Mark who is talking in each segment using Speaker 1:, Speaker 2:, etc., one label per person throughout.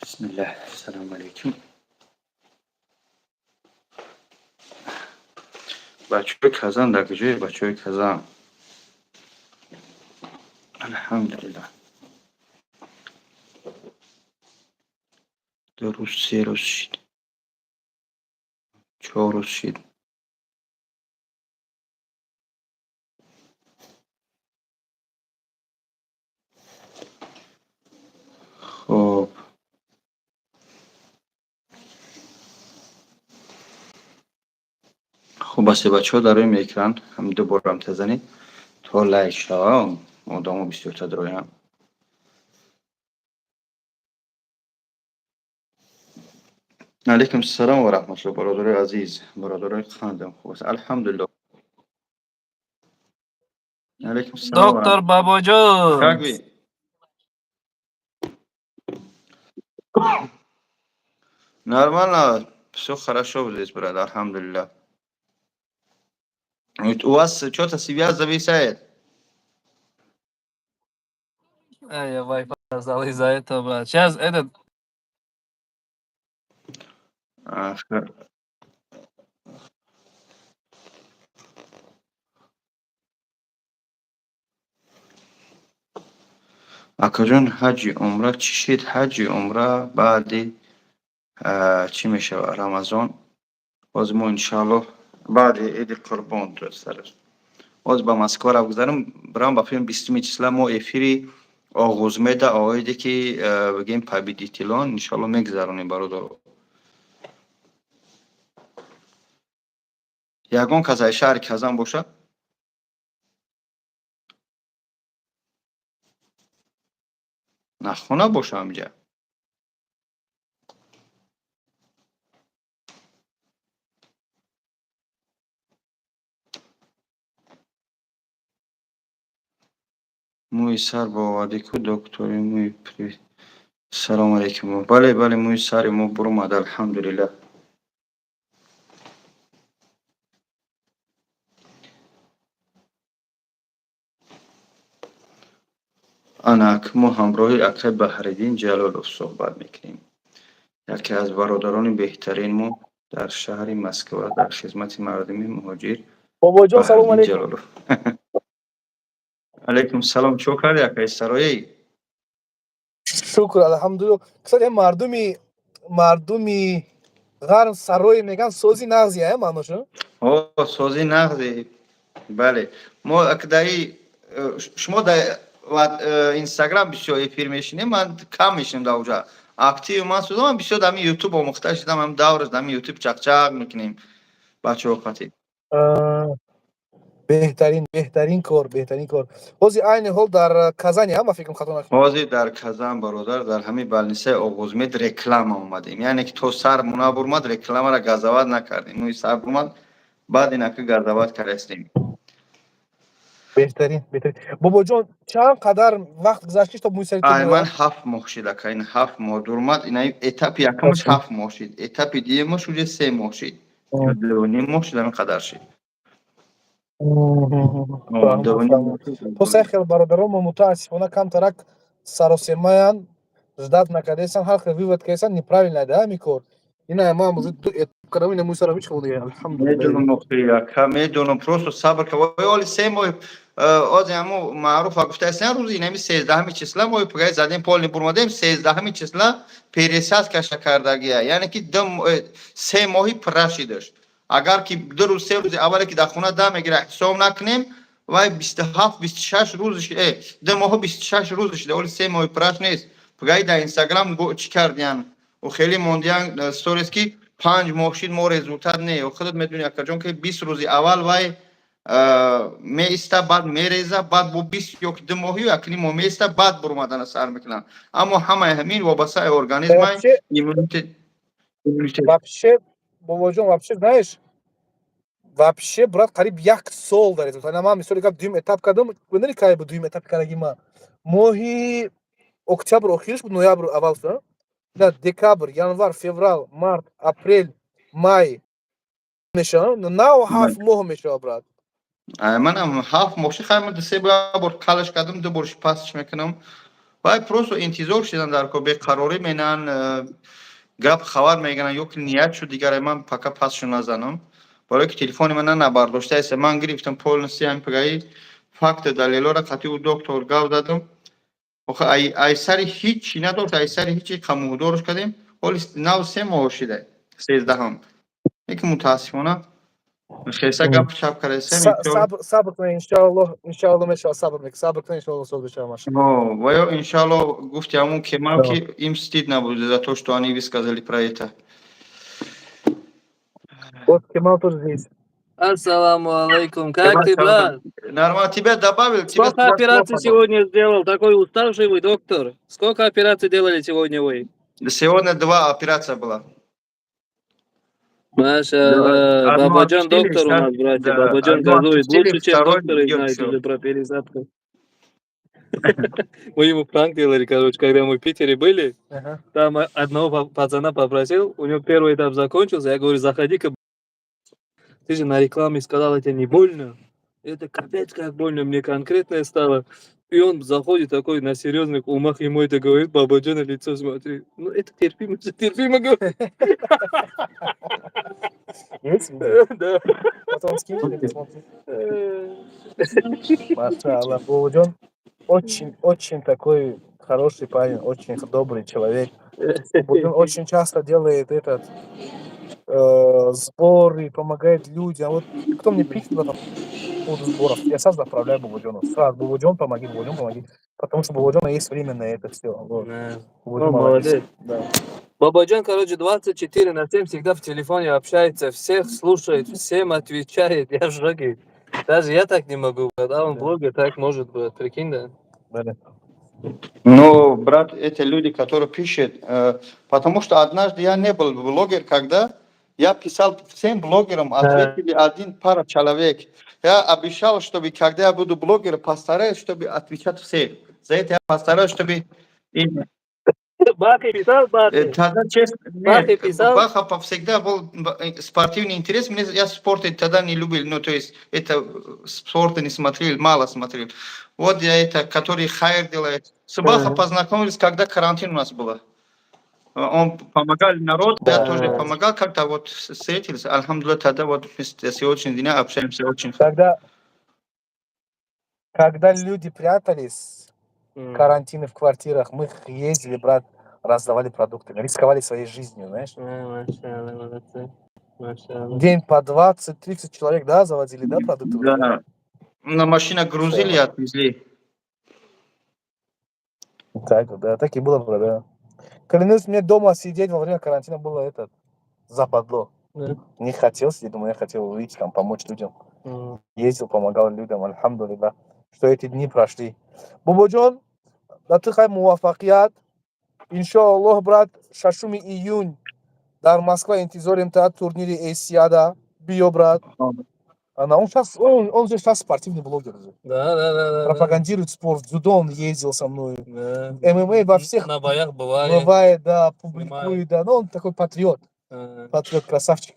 Speaker 1: بسم الله السلام عليكم. بچه‌های کازان در کجای بچه‌های کازان؟ الحمدلله. 2 روز 3 روز شد. 4 روز شد. خب بس بچه‌ها در روی اکران هم دو بار هم تزنید تا لایک شو مدام 24 تا درویم. علیکم السلام و رحمت الله برادر عزیز برادر خواندم خوب است الحمدلله. علیکم السلام و
Speaker 2: Доктор
Speaker 1: رحمت
Speaker 2: Бабоҷон.
Speaker 1: как вы? Нормально, все хорошо здесь, брат, алхамдулилlah. У вас что-то связь зависает?
Speaker 2: Я Wi-Fi сказал из-за этого. Сейчас этот
Speaker 1: Ах, акаҷон ҳаҷи умра чӣ шид? Ҳаҷи умра баъди чӣ мешавад рамазон. боз мо иншоаллоҳ баъди иди қурбон боз ба Москва рафт гузарем бирам ба филм 20 числа мо эфири оғӯзмеда оиде ки бигем победителон иншоаллоҳ мегузаронем бародаро. ягон казаи шаҳри Казан бошад? На хона боша ҳамҷа. мӯи сар ба оварди ку доктори мӯи привет. Салому алейкум. Бале бале мӯи сари мо бурмад алҳамдулиллаҳ. анак мо ҳамроҳи акай Баҳриддин Ҷалолов суҳбат мекунем. яке аз бародарони беҳтарин мо дар шаҳри Москва дар хизмати мардуми муҳоҷир
Speaker 3: Бобоҷон салом
Speaker 1: Баҳриддин
Speaker 3: алейкум.
Speaker 1: Ҷалолов. алейкум салом. Чо карди акай сароӣ?
Speaker 3: Шукр алҳамдулилла. Кстати мардуми ғарб сарое меган сози нағзи маношо?
Speaker 1: О сози нағзи. Бале. Мо акдаи шумо дар Инстаграм бисёр эфир мешинем, ман кам мешинем дар оҷа. Актив ман шудам, ман бисёр дар YouTube омӯхта шудам, ҳам давраш дар YouTube чақчақ мекунем. бачаҳо қатӣ.
Speaker 3: беҳтарин кор. Ҳозир айни ҳол дар Казани ма фикрам хато накунам.
Speaker 1: ҳозир дар Казан бародар дар ҳамин балнисаи Оғӯзмед реклама омадем. яъне ки то сар муна бурмад рекламаро газоват накардем. мӯи сар бурмад баъд инака газоват кардастем.
Speaker 3: беҳтарин. Бобоҷон чанд қадар вақт гузашт ки то мӯи
Speaker 1: ай ман 7 моҳ шид акай, 7 моҳ дурмад. Ина этапи якумаш 7 моҳ шид. Этапи дуюмаш уҷа 3 моҳ шид. 2 моҳ шид ҳамин қадар шид.
Speaker 3: то саи хел бародаронмо мутаассифона камтарак саросемаян ждат накардесан ҳар хел вывод кардесан неправильно да ҳамин кор. Ина ман кадами ина мӯи сара мечхавонда
Speaker 1: медунам охири ака медунам просто сабр ка оли 3 моҳ ози ҳамо маъруфа гуфтааст рӯзи инами 13 числа моҳи пагаи задем полни бурмадем 13 числа пересадкаша кардагия. яъне ки 3 моҳи праshi дошт. агар ки 2 рӯз 3 рӯзи аввале ки дар хона да мегира ҳисоб накунем вай 27-26 рӯзиш 2 моҳу 26 рӯзиш оли 3 моҳи праш нест. пагаи дар Инстаграм чӣ кардиян у хеле мондиян сторис ки 5 моҳ шид мо результат не. худат медуни акаҷон ки 20 рӯзи аввал вай меиста баъд мереза баъд бо 20 ё 2 моҳи акни мо меиста баъд бурмадана сар мекунам. аммо ҳамаи ҳамин вобаста организмай иммунитет.
Speaker 3: вообще Бобоҷон вообще брат қариб 1 сол дар результат. Ман мисоли гап дуюм этап кардам. Гӯдани кай бу дуюм этап кардаги ман моҳи октябр охириш буд, ноябр аввал шуд. Да декабр, январ, феврал, март, апрел, май мешавад. 9 моҳ мешавад брат.
Speaker 1: манам 7 моҳ шид. хай ман 3 бор калаш кардам, 2 борш пасш мекунам. вай просто интизор шидан дар ко беқарорӣ менан гап хабар мегиранд ё ки ният шуд дигаре ман пока пасшо назанам барое ки телефони ман набардоштааст ман гирифтам полностью пагаи факта далелора қатъи у доктор гап дадам охе айсари ҳичи надошт айсари ҳичи камудорш кардем ҳоли нав 3 моҳ шида 13 лекин мутаассифона хеса гап чап кардем
Speaker 3: Sabr qiling, inshaalloh mesha sabr qiling, inshaalloh so'z bechamiz.
Speaker 1: ва ё иншаллоҳ гуфти ҳамун кемал ки им стид набуде за то что они высказали про это.
Speaker 3: Вот Kemal тоже здесь.
Speaker 2: Ассаламу алейкум. Как ты, брат?
Speaker 1: Нормально, тебя добавил.
Speaker 2: Сколько операций сегодня сделал? Такой уставший вы, доктор. Сколько операций делали сегодня вы?
Speaker 1: Сегодня 2 операция была.
Speaker 2: Маша, Бабаджан доктор у нас, братья. Бабаджан газует лучше, чем доктор знает уже про пересадку. Мы ему пранк делали, короче, когда мы в Питере были. Там одного пацана попросил, у него первый этап закончился. Я говорю, заходи-ка. Ты же на рекламе сказал, это не больно. Это капец как больно, мне конкретное стало. И он заходит такой на серьезных умах, ему это говорит, Бабаджан на лицо смотри. Ну, это терпимо говорит.
Speaker 3: Есть?
Speaker 2: Да.
Speaker 3: Потом скинь, посмотри. Машаллах, Бабаджан очень такой хороший парень, очень добрый человек. Бабаджан очень часто делает этот сборы, помогает людям. Вот кто мне пишет по поводу сборов, я сразу отправляю Бабаджану. Сразу, Бабаджан, помоги. Потому что Бабаджана есть время на это все. Вот.
Speaker 2: Ну, молодец.
Speaker 3: Да.
Speaker 2: Бабаджан, короче, 24/7 всегда в телефоне общается, всех слушает, всем отвечает. Я в шоке. Даже я так не могу, когда он блогер так может быть. Прикинь, да?
Speaker 1: Ну, брат, эти люди, которые пишут, потому что однажды я не был блогер, когда я писал всем блогерам, ответили один пара человек. Я обещал, чтобы когда я буду блогером, постараюсь, чтобы отвечать всем. За это я постараюсь, чтобы...
Speaker 2: Бахи писал, Бахи?
Speaker 1: Тогда, честно,
Speaker 2: Бахи писал?
Speaker 1: Баха всегда был спортивный интерес. Я спорт тогда не любил. Ну, то есть, это спорт не смотрел, мало смотрел. Вот я это, который хайр делает. С Баха познакомились, когда карантин у нас был. Он помогал народу, я тоже помогал, как-то вот встретились. Альхамдулилlah, тогда вот сегодняшний день общаемся очень.
Speaker 3: Когда люди прятались, карантины в квартирах, мы ездили, брат, раздавали продукты, рисковали своей жизнью, знаешь. День по 20-30 человек, да, заводили, да, продукты?
Speaker 1: Да, на машинах грузили и отвезли.
Speaker 3: Так, да, так и было, брат, да. Клянусь, мне дома сидеть во время карантина было западло. Не хотел сидеть, думаю, я хотел выйти, там, помочь людям. Ездил, помогал людям, альхамдулилlah, что эти дни прошли. Бабаджан, латыхай муваффақият. Иншаллоh, брат, 6 июнь дар Москва интизорим та турнире Эсияда. Био, брат. Он же сейчас спортивный блогер.
Speaker 2: Да.
Speaker 3: Пропагандирует спорт. В дзюдо он ездил со мной. ММА во всех...
Speaker 2: На боях бывает.
Speaker 3: Бывает, да, публикует, да. Но он такой патриот. Патриот, красавчик.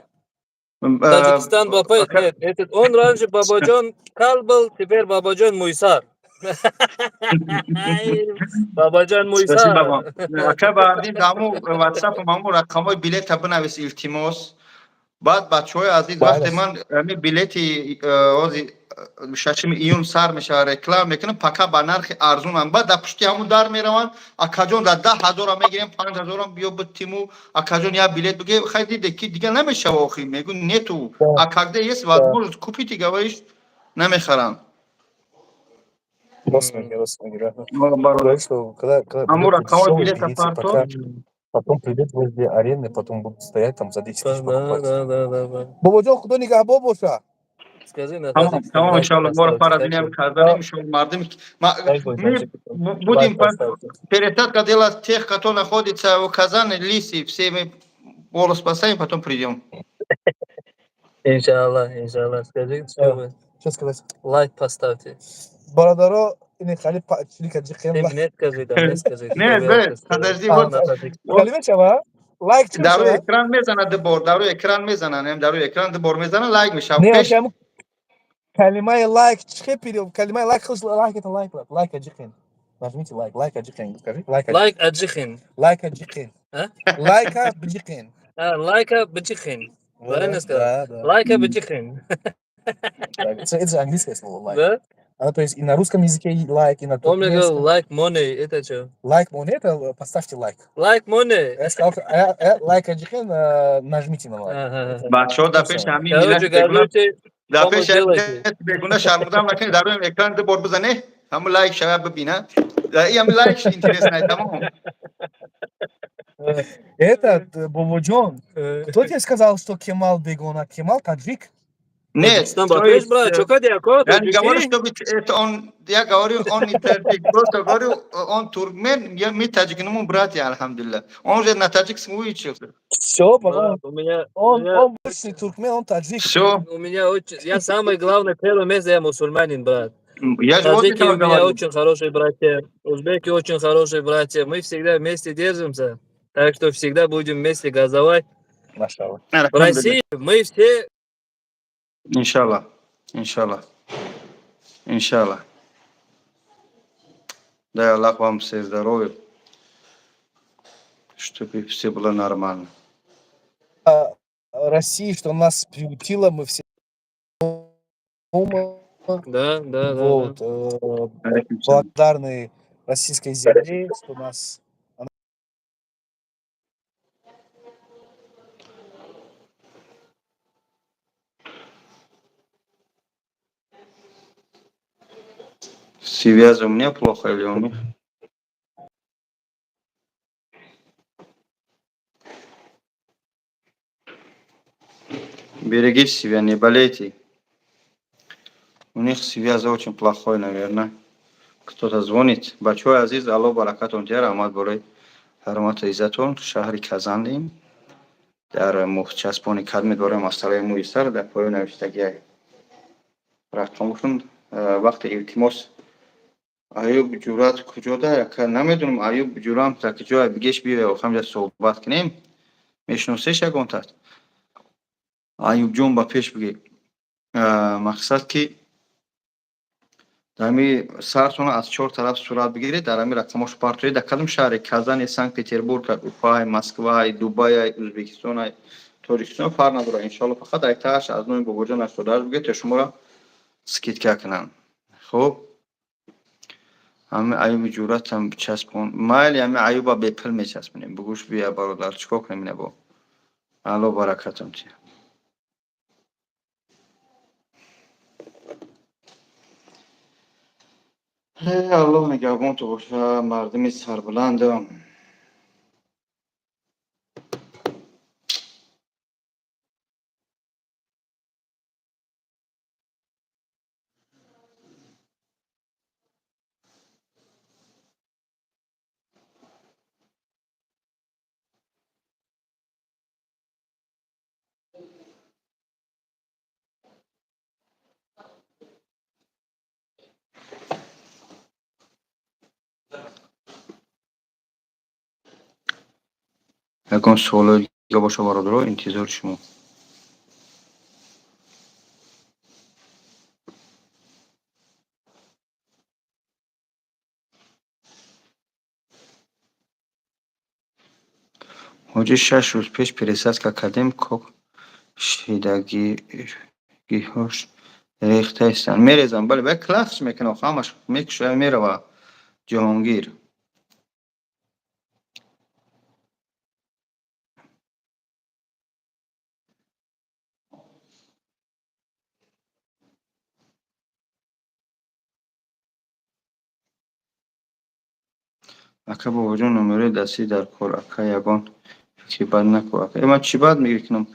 Speaker 2: Таджикистан Бапет, нет. Он раньше Бабаджан Кал был, теперь Бабаджан Муйсар. Бабаджан Муйсар.
Speaker 1: Ака бардим даму WhatsApp маму рақамой билета бинавис илтимос. Баъд бачаҳои азиз вақте ман билети 6 июн сар мешава реклама мекунам, пака ба нархи арзунам. Баъд дар пушти ҳамун дар мераванд, акаҷон дар 10,000 мегирем, 5,000 биё битиму, акаҷон я билет биге, хай диде ки дига намешава охир, мегӯ нету. А когда есть возможность купить, и говоришь, намехарам.
Speaker 3: Потом придет возле арены, потом будут стоять там за 10 тысяч покупать. Да. Бабаджан, худо нигахбон боша.
Speaker 2: Скажи на
Speaker 1: Тамом, иншаллоh, бора парадинем казанем, иншаллоh, мардим. Мы будем пересадка делать тех, кто находится в Казани, Лисе, все мы голос поставим, потом придем.
Speaker 2: Иншаллах. Скажи,
Speaker 3: что сказать?
Speaker 2: Лайк поставьте.
Speaker 3: Бородаро, не хали чилика джихем.
Speaker 2: Не скажи.
Speaker 1: Не, подожди, вот.
Speaker 3: Халимешава? Лайк чилика.
Speaker 1: Дару экран мезана дебор, дару экран дебор мезана, лайк мешав.
Speaker 3: Не, калимай лайк чихе пирил, калимай лайк хуш лайк это лайк, лайк джихем. Нажмите лайк. Лайк Аджихин. Скажи. Лайк
Speaker 2: Like Аджихин.
Speaker 3: Аджихин.
Speaker 2: А?
Speaker 3: Лайка Аджихин.
Speaker 2: Лайка Баджихин. Правильно сказал?
Speaker 3: Да.
Speaker 2: Лайка Баджихин.
Speaker 3: Это же английское слово лайк.
Speaker 2: Да?
Speaker 3: То есть и на русском языке лайк, и на
Speaker 2: Он мне говорил,
Speaker 3: туркменском.
Speaker 2: like money. Это что?
Speaker 3: Лайк монета, поставьте лайк.
Speaker 2: Like money.
Speaker 3: Я сказал, лайк Аджихин, нажмите на лайк.
Speaker 2: Ага.
Speaker 1: بچه ها دفعه همین
Speaker 2: Короче,
Speaker 1: میلت بگونه
Speaker 2: говорите,
Speaker 1: دفعه
Speaker 2: помощь делайте.
Speaker 1: بگونه شرمودم نکنه در روی اکران ده بار بزنه همون لایک شبه ببینه این همون لایک اینترنت نه تمام
Speaker 3: Этот, Бободжон, кто тебе сказал, что Кемал Бегона? Кемал таджик?
Speaker 1: نه
Speaker 2: O'zbekiston
Speaker 1: то
Speaker 2: Batosh,
Speaker 1: есть
Speaker 2: брат, что ходя, кот,
Speaker 1: yani говорю,
Speaker 2: O'zbeki?
Speaker 1: что это он я говорю он не таджик просто говорю он туркмен я мы таджикному братья алхамдулилlah он же на таджикском учился
Speaker 3: Все,
Speaker 2: Брат,
Speaker 3: он больше туркмен, он таджик.
Speaker 1: все
Speaker 2: у меня очень, я самый главный, первое место, я мусульманин, брат.
Speaker 1: я же вот
Speaker 2: Таджики
Speaker 1: это
Speaker 2: у меня
Speaker 1: говорю
Speaker 2: очень хорошие братья, узбеки очень хорошие братья, мы всегда вместе держимся, так что всегда будем вместе газовать.
Speaker 3: Машаллах.
Speaker 2: В России мы все...
Speaker 1: иншаллах иншаллах иншаллах дай Аллах вам все здоровья чтобы все было нормально
Speaker 3: Россия, что нас приютила, мы все дома.
Speaker 2: Да.
Speaker 3: Вот, благодарны российской земле, что нас...
Speaker 1: Связь у меня плохо или у них? Берегите себя, не болейте. У них связь очень плохой, наверное. Кто-то звонит. Бачой азиз, алло, баракатон тяр, амад борей. Хармат изатон, шахри Казандим. در چسبانی کدمی داره مسئله موی سر در پایان نوشتگی رفتمشون وقت التماس ایوب جورات کجا داره که نمیدونم ایوب جورام تا کجا بگیش بیه و همجا صحبت کنیم میشناسیش یکون تست ایوب جون با پیش بگی مقصد که دمی سرتون از 4 طرف صورت بگیرید در امی رقمش پارتوی در کدام شهر کازان سنت پترزبورگ اوفای مسکو دبی ازبکستان تاجیکستان فرق نداره انشالله فقط ایتاش از نوع بوجه نشده بگید تا شما را سکیت کنن خب همه ایوب جورات هم چسبون مایل همه ایوبا به پل میچسبونیم بگوش بیا برادر چیکار کنیم نبا الله برکتم چی الله نگهبان تو باشه مردمی سربلندم یکان سوال دیگه باشه برادر انتظار شما حاجی 6 روز پیش پریساز که کردیم که شیدگی‌هاش ریخته ایستن میریزم بله به کلاس میکنه همش میکشه میره و جهانگیر اکا با وجود نمره دستی در کار اکا یگان فکری بد نکو اکا من چی بد میگی کنم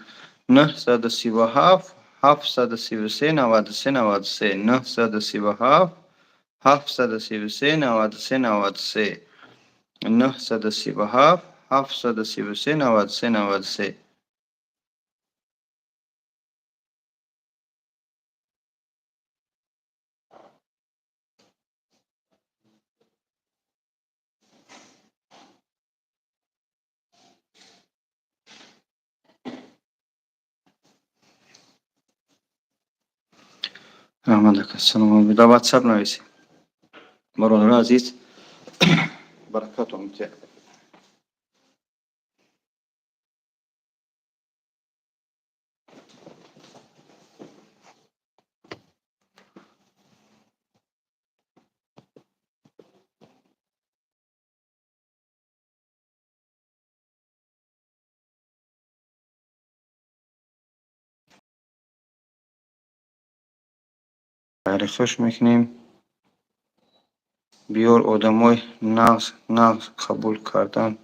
Speaker 1: 937 733 93 93 937 733 93 93 937 733 93 93 احمد اکا سلام در واتساپ نویسی برادر عزیز برکاتون میده. تعریفش میکنیم. بیار آدمای نغز قبول کردن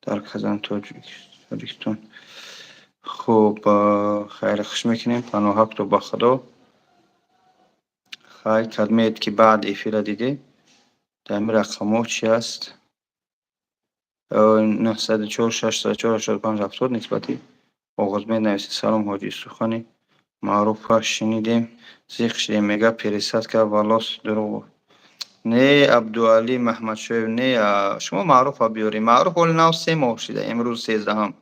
Speaker 1: در کازان تاجیکستان. خب خیر خوش میکنیم. پناهک تو با خدا. خیلی کلمه که بعد ایفیل دیده در این رقم ها چی است؟ 904 604 85 70 نسبتی آغاز می نویسی. سلام حاجی سخنی معروف ها شنیدیم زیخ شدیم میگه پریسات که والاس دروغ. نه عبدوالی محمد شویب نه شما معروف ها بیاری. معروف ولی نو 3 ماه شده امروز 13 هم.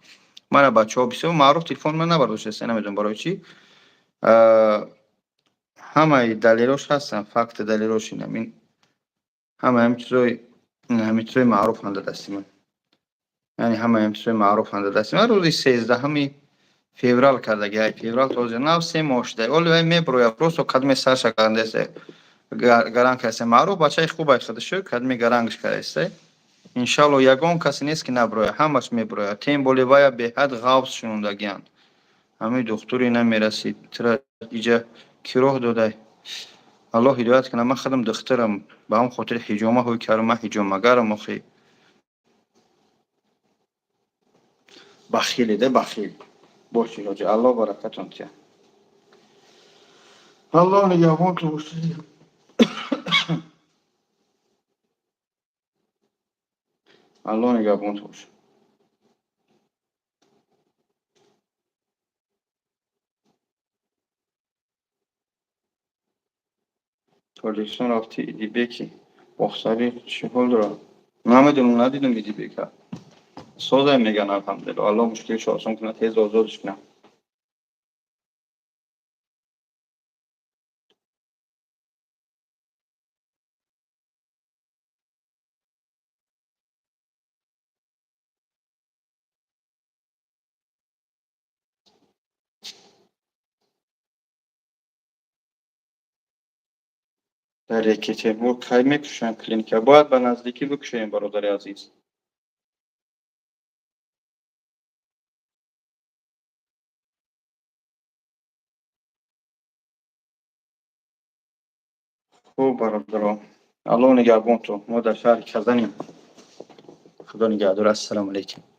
Speaker 1: من بچه ها بسیار معروف تلفن من نبرداشته نمیدونم برای چی. همه دلیلش هستن. فقط دلیلش اینه. همه چیزای معروف هنده دستی من. یعنی همه چیزای معروف هنده دستی من. روزی 13 همی فیورال کردگی های فیورال توزی نو 3 ماه شده. ولی وی میبروی پروسو کدمی سر شکنده است. گرانگ هسته معروف بچه خوب خود شو کدمی گرانگش کرده. انشالله یگان کسی نیست که نبروی. همش میبروی. تیم بولیویا به حد غوث شوندگیان. همه دکتری نمیرسید. ترا ایجا کیروه داده. الله هدایت کنه. من خودم دخترم به هم خاطر حجامه هوی کردم. من حجامه گرم اخی بخیلی ده بخیل باشی حاجی. الله برکتون تیا. الله نگهبان تو باشی. الله نگهبان تو باشی. تاجیکستان رفتی ایدی بکی بخصاری چی حال دارم نمیدونم ندیدم ایدی بکر سازه میگن الحمدلله. الله مشکلش آسان کنه تیز آزادش کنه. در یکی تیمور کی میکشن کلینیک باید به نزدیکی بکشیم برادر عزیز. خوب برادرم الله نگهبان تو. ما در شهر کزنیم. خدا نگهدار. السلام علیکم.